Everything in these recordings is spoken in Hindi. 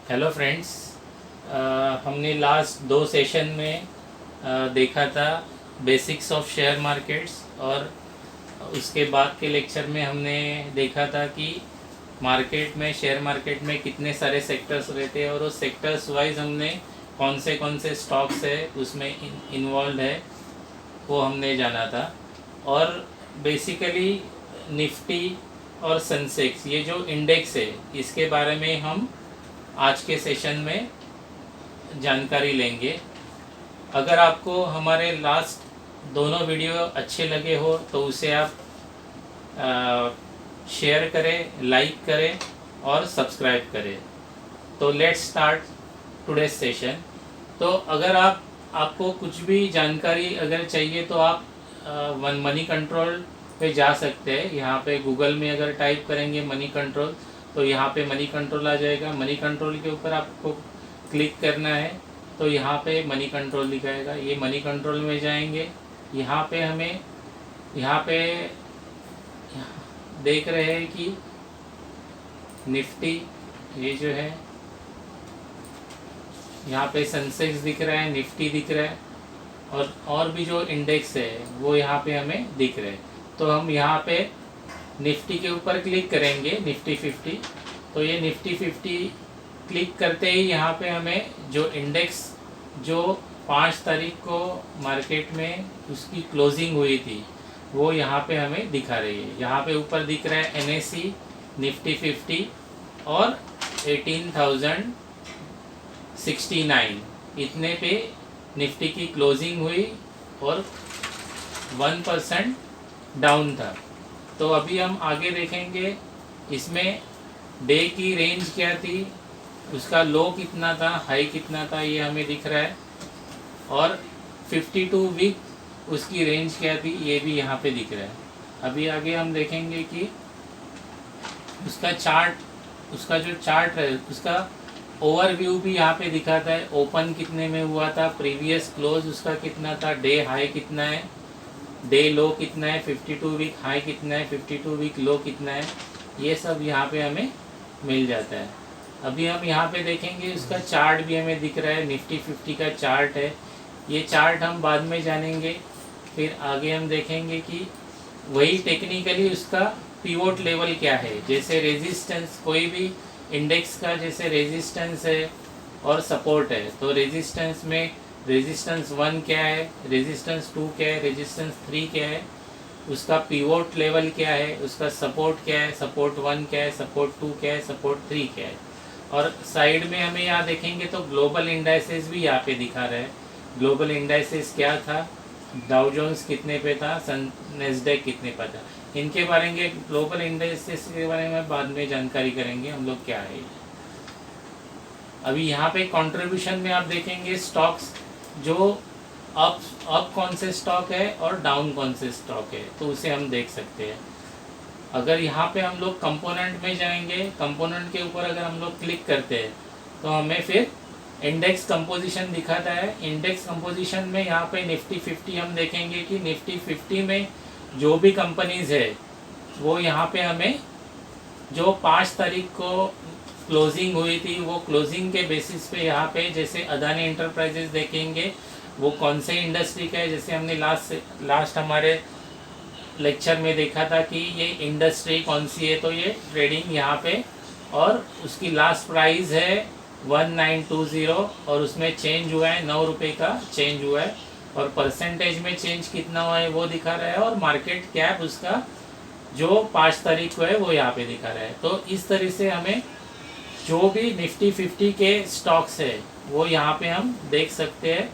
Hello friends. हमने लास्ट 2 सेशन में देखा था बेसिक्स ऑफ शेयर मार्केट्स, और उसके बाद के लेक्चर में हमने देखा था कि मार्केट में, शेयर मार्केट में कितने सारे सेक्टर्स रहते हैं और उस सेक्टर्स वाइज हमने कौन से स्टॉक्स है उसमें इन्वॉल्व है वो हमने जाना था। और बेसिकली निफ्टी और सेंसेक्स, ये जो इंडेक्स है, इसके बारे में हम आज के सेशन में जानकारी लेंगे। अगर आपको हमारे लास्ट दोनों वीडियो अच्छे लगे हो तो उसे आप शेयर करें, लाइक करें और सब्सक्राइब करें। तो लेट्स स्टार्ट टुडेज सेशन। तो अगर आपको कुछ भी जानकारी अगर चाहिए तो आप मनी कंट्रोल पे जा सकते हैं। यहाँ पे गूगल में अगर टाइप करेंगे मनी कंट्रोल तो यहाँ पे मनी कंट्रोल आ जाएगा। मनी कंट्रोल के ऊपर आपको क्लिक करना है तो यहाँ पे मनी कंट्रोल दिखाएगा। ये मनी कंट्रोल में जाएंगे, यहाँ पे हमें यहाँ पे देख रहे हैं कि निफ्टी, ये जो है यहाँ पे सेंसेक्स दिख रहा है, निफ्टी दिख रहा है, और भी जो इंडेक्स है वो यहाँ पे हमें दिख रहे हैं। तो हम यहाँ पे निफ्टी के ऊपर क्लिक करेंगे, निफ्टी 50। तो ये निफ्टी 50 क्लिक करते ही यहाँ पे हमें जो इंडेक्स जो 5 तारीख को मार्केट में उसकी क्लोजिंग हुई थी वो यहाँ पे हमें दिखा रही है। यहाँ पे ऊपर दिख रहा है NSE निफ्टी 50 और 18,069, इतने पे निफ्टी की क्लोजिंग हुई और 1% डाउन था। तो अभी हम आगे देखेंगे इसमें डे की रेंज क्या थी, उसका लो कितना था, हाई कितना था, ये हमें दिख रहा है। और 52 वीक उसकी रेंज क्या थी, ये भी यहाँ पे दिख रहा है। अभी आगे हम देखेंगे कि उसका चार्ट, उसका जो चार्ट है उसका ओवरव्यू भी यहाँ पे दिखाता है। ओपन कितने में हुआ था, प्रीवियस क्लोज उसका कितना था, डे हाई कितना है, डे लो कितना है, 52 वीक हाई कितना है, 52 वीक लो कितना है, ये सब यहाँ पे हमें मिल जाता है। अभी हम यहाँ पे देखेंगे उसका चार्ट भी हमें दिख रहा है, निफ्टी 50 का चार्ट है। ये चार्ट हम बाद में जानेंगे। फिर आगे हम देखेंगे कि वही टेक्निकली उसका पिवोट लेवल क्या है। जैसे रेजिस्टेंस, कोई भी इंडेक्स का जैसे रेजिस्टेंस है और सपोर्ट है, तो रेजिस्टेंस में रेजिस्टेंस 1 क्या है, रेजिस्टेंस 2 क्या है, रेजिस्टेंस 3 क्या है, उसका पिवोट लेवल क्या है, उसका सपोर्ट क्या है, सपोर्ट 1 क्या है, सपोर्ट 2 क्या है, सपोर्ट 3 क्या है। और साइड में हमें यहाँ देखेंगे तो ग्लोबल इंडाइसेस भी यहाँ पे दिखा रहा है। ग्लोबल इंडाइसेस क्या था, डाउ जोन्स कितने पे था, नेस्डैक कितने पे था। इनके बारे में, ग्लोबल इंडाइसेस के बारे में बाद में जानकारी करेंगे हम लोग क्या है। अभी यहाँ पे कंट्रीब्यूशन में आप देखेंगे स्टॉक्स, जो अप कौन से स्टॉक है और डाउन कौन से स्टॉक है, तो उसे हम देख सकते हैं। अगर यहाँ पे हम लोग कंपोनेंट में जाएंगे, कंपोनेंट के ऊपर अगर हम लोग क्लिक करते हैं तो हमें फिर इंडेक्स कंपोजिशन दिखाता है। इंडेक्स कंपोजिशन में यहाँ पे निफ्टी 50 हम देखेंगे कि निफ्टी 50 में जो भी कंपनीज है वो यहाँ पे हमें जो 5 तारीख को क्लोजिंग हुई थी वो क्लोजिंग के बेसिस पे यहाँ पे, जैसे अदानी इंटरप्राइजेस देखेंगे वो कौन से इंडस्ट्री का है। जैसे हमने लास्ट हमारे लेक्चर में देखा था कि ये इंडस्ट्री कौन सी है, तो ये ट्रेडिंग यहाँ पे, और उसकी लास्ट प्राइस है 1920 और उसमें चेंज हुआ है 9 रुपये का चेंज हुआ है, और परसेंटेज में चेंज कितना हुआ है वो दिखा रहा है, और मार्केट कैप उसका जो 5 तारीख को है वो यहाँ पे दिखा रहा है। तो इस तरह से हमें जो भी निफ्टी 50 के स्टॉक्स है वो यहाँ पे हम देख सकते हैं।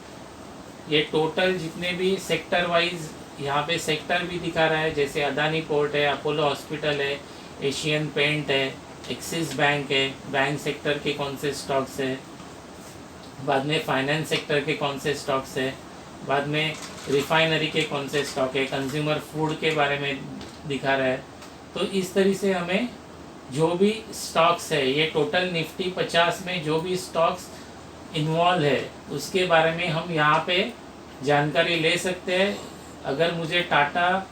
ये टोटल जितने भी सेक्टर वाइज यहाँ पे सेक्टर भी दिखा रहा है, जैसे अदानी पोर्ट है, अपोलो हॉस्पिटल है, एशियन पेंट है, एक्सिस बैंक है, बैंक सेक्टर के कौन से स्टॉक्स है, बाद में फाइनेंस सेक्टर के कौन से स्टॉक्स है, बाद में रिफाइनरी के कौन से स्टॉक है, कंज्यूमर फूड के बारे में दिखा रहा है। तो इस तरह से हमें जो भी स्टॉक्स है, ये टोटल निफ्टी 50 में जो भी स्टॉक्स इन्वॉल्व है उसके बारे में हम यहाँ पे जानकारी ले सकते हैं। अगर मुझे टाटा,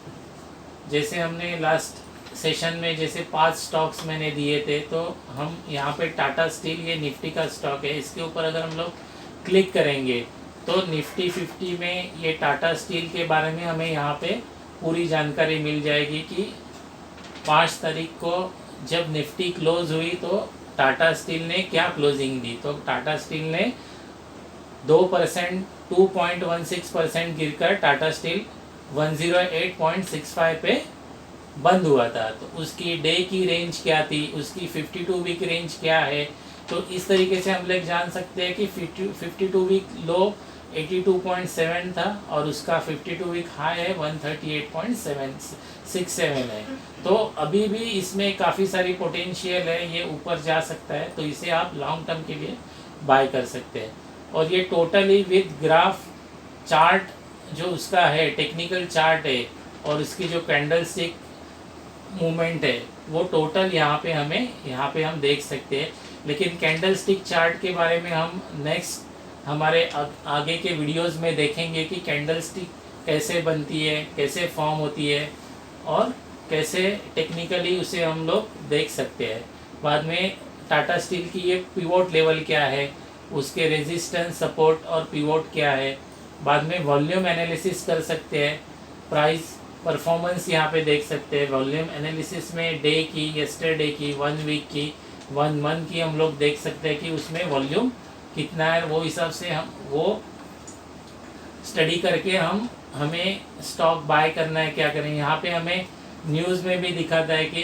जैसे हमने लास्ट सेशन में जैसे 5 स्टॉक्स मैंने दिए थे, तो हम यहाँ पे टाटा स्टील, ये निफ्टी का स्टॉक है, इसके ऊपर अगर हम लोग क्लिक करेंगे तो निफ्टी 50 में ये टाटा स्टील के बारे में हमें यहाँ पे पूरी जानकारी मिल जाएगी कि 5 तारीख को जब निफ्टी क्लोज हुई तो टाटा स्टील ने क्या क्लोजिंग दी। तो टाटा स्टील ने 2%, 2.16% गिरकर टाटा स्टील 108.65 पे बंद हुआ था। तो उसकी डे की रेंज क्या थी, उसकी 52 वीक रेंज क्या है, तो इस तरीके से हम लोग जान सकते हैं कि 52 वीक लो 82.7 था और उसका 52 वीक हाई है 138.67 है। तो अभी भी इसमें काफ़ी सारी पोटेंशियल है, ये ऊपर जा सकता है, तो इसे आप लॉन्ग टर्म के लिए बाय कर सकते हैं। और ये टोटली विद ग्राफ चार्ट जो उसका है, टेक्निकल चार्ट है, और इसकी जो कैंडल स्टिक मूवमेंट है वो टोटल यहाँ पे हम देख सकते हैं। लेकिन कैंडल स्टिक चार्ट के बारे में हम नेक्स्ट हमारे आगे के वीडियोस में देखेंगे कि कैंडल स्टिक कैसे बनती है, कैसे फॉर्म होती है और कैसे टेक्निकली उसे हम लोग देख सकते हैं। बाद में टाटा स्टील की ये पिवोट लेवल क्या है, उसके रेजिस्टेंस, सपोर्ट और पिवोट क्या है। बाद में वॉल्यूम एनालिसिस कर सकते हैं, प्राइस परफॉर्मेंस यहाँ पे देख सकते हैं। वॉल्यूम एनालिसिस में डे की, यस्टरडे की, 1 वीक की, 1 मंथ की हम लोग देख सकते हैं कि उसमें वॉल्यूम कितना है। वो हिसाब से हम वो स्टडी करके हमें स्टॉक बाय करना है, क्या करें। यहाँ पे हमें न्यूज़ में भी दिखाता है कि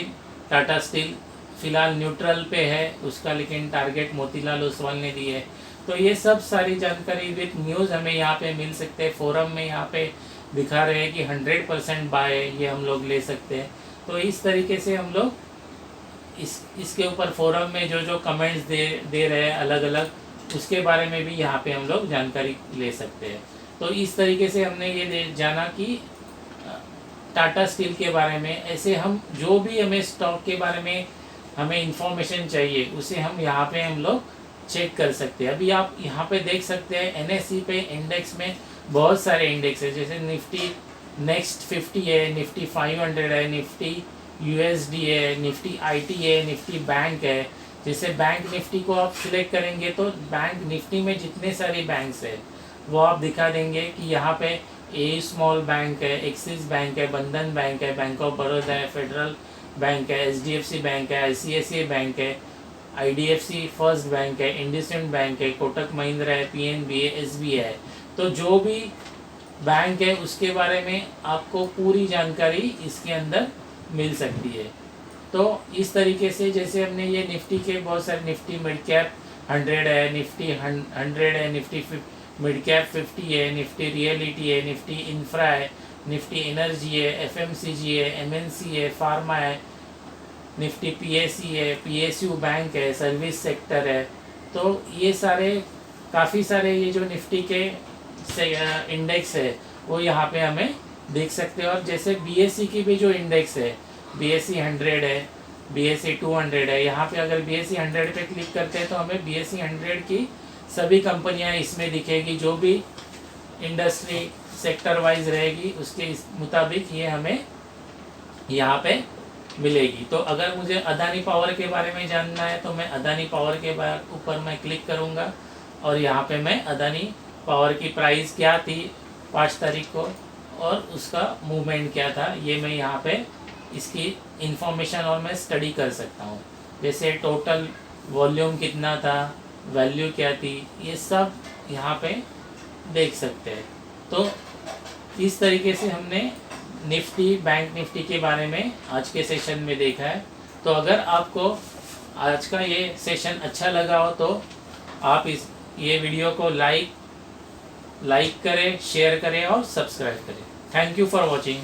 टाटा स्टील फ़िलहाल न्यूट्रल पे है उसका, लेकिन टारगेट मोतीलाल ओसवाल ने दी है। तो ये सब सारी जानकारी विद न्यूज़ हमें यहाँ पे मिल सकते हैं। फोरम में यहाँ पे दिखा रहे हैं कि 100% बाय है, ये हम लोग ले सकते हैं। तो इस तरीके से हम लोग इसके ऊपर फोरम में जो कमेंट्स दे रहे हैं अलग अलग, उसके बारे में भी यहाँ पे हम लोग जानकारी ले सकते हैं। तो इस तरीके से हमने ये जाना कि टाटा स्टील के बारे में। ऐसे हम जो भी हमें स्टॉक के बारे में हमें इंफॉर्मेशन चाहिए उसे हम यहाँ पे हम लोग चेक कर सकते हैं। अभी आप यहाँ पे देख सकते हैं एनएसई पे इंडेक्स में बहुत सारे इंडेक्स है, जैसे निफ्टी नेक्स्ट 50 है, निफ्टी 500 है, निफ्टी यूएसडी है, निफ्टी आईटी है, निफ्टी बैंक है। जैसे बैंक निफ्टी को आप सिलेक्ट करेंगे तो बैंक निफ्टी में जितने सारे बैंक्स है वो आप दिखा देंगे कि यहाँ पे ए स्मॉल बैंक है, एक्सिस बैंक है, बंधन बैंक है, बैंक ऑफ बड़ौदा है, फेडरल बैंक है, एचडीएफसी बैंक है, आईसीआईसीआई बैंक है, आईडीएफसी फर्स्ट बैंक है, इंडसइंड बैंक है, कोटक महिंद्रा है, पीएनबी है, एसबीआई है। तो जो भी बैंक है उसके बारे में आपको पूरी जानकारी इसके अंदर मिल सकती है। तो इस तरीके से जैसे हमने ये निफ्टी के बहुत सारे, निफ्टी मिड कैप 100 है, निफ्टी 100 है, निफ्टी मिड कैप 50 है, निफ्टी रियलिटी है, निफ्टी इंफ्रा है, निफ्टी एनर्जी है, एफएमसीजी है, एमएनसी है, फार्मा है, निफ्टी पीएससी है, पीएसयू बैंक है, सर्विस सेक्टर है। तो ये सारे काफ़ी सारे ये जो निफ्टी के इंडेक्स है वो यहाँ पे हमें देख सकते हैं। और जैसे बीएससी की भी जो इंडेक्स है, बीएससी 100 है, बीएससी 200 है, यहाँ पे अगर बीएससी 100 पे क्लिक करते हैं तो हमें बीएससी 100 की सभी कंपनियाँ इसमें दिखेगी, जो भी इंडस्ट्री सेक्टर वाइज रहेगी उसके मुताबिक ये हमें यहाँ पे मिलेगी। तो अगर मुझे अदानी पावर के बारे में जानना है तो मैं अदानी पावर के ऊपर मैं क्लिक करूँगा और यहाँ पे मैं अदानी पावर की प्राइस क्या थी 5 तारीख को और उसका मूवमेंट क्या था, ये मैं यहाँ पे इसकी इंफॉर्मेशन और मैं स्टडी कर सकता हूँ। जैसे टोटल वॉल्यूम कितना था, वैल्यू क्या थी, ये सब यहाँ पे देख सकते हैं। तो इस तरीके से हमने निफ्टी, बैंक निफ्टी के बारे में आज के सेशन में देखा है। तो अगर आपको आज का ये सेशन अच्छा लगा हो तो आप ये वीडियो को लाइक करें, शेयर करें और सब्सक्राइब करें। Thank you for watching.